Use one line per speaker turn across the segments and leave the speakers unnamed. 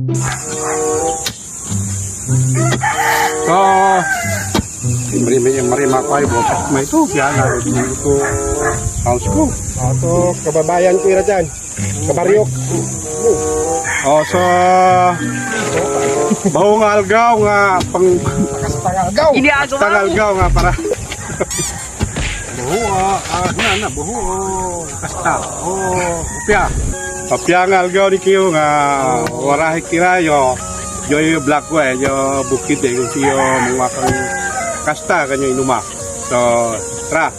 So, marima ko ay bukas may ito. Yan na ito house ko.
Ito, kababayan ko dyan. Kabaryok.
So, bahong algaw nga pang
Kastangalgaw.
tangalgaw nga para buho kasta upya nga algaw ni kiyo nga warahe kirayo yo black way yo bukid kung siyo mga kang kasta kanyo inuma. So tra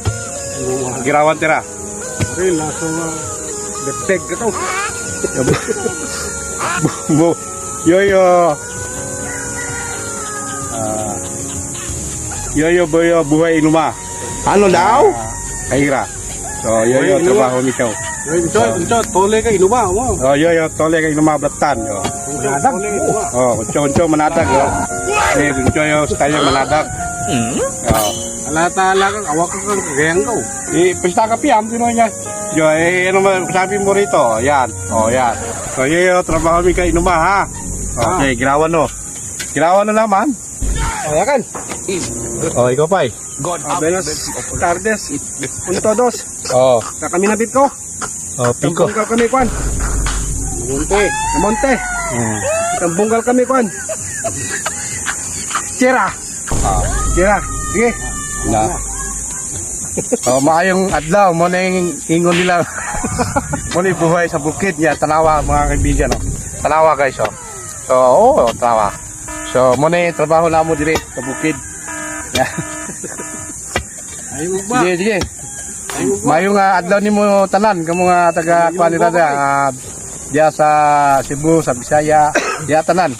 girawan tira real na so depeg ka to yo buhay inuma.
Ano daw?
Kahira. So yo trabaho ni Chow. Yo tole ka inuma mo. Yo tole ka inuma blatan yo.
Manadag.
Unco manadag yo. Unco yo style manadag. Alata lang awak ko kagayang ko. Pista ka piam dino niya. Yo ano sabi mo rito? Yan. Yan. So yo trabaho mi ka inuma ha. Okay, girawan no. Girawan na naman.
Ayan.
Ikaw pa eh.
Buenas tardes. Punto dos. Na kami nabit ko.
Pico.
Tambunggal kami kwan. Monte. Tambunggal kami kwan. Tira. Sige.
Na. Maayong adlaw mo na yung ingon nila. Mo na buhay sa bukid niya, Tanawa mga kaibigan. Tanawa guys. So, Tanawa. So, mo na yung trabaho na mo dire sa bukid. Sige. Mayong adlaw ni mo tanan, kamo nga taga Kuanira diya sa Cebu, sa Bisaya, diya tanan.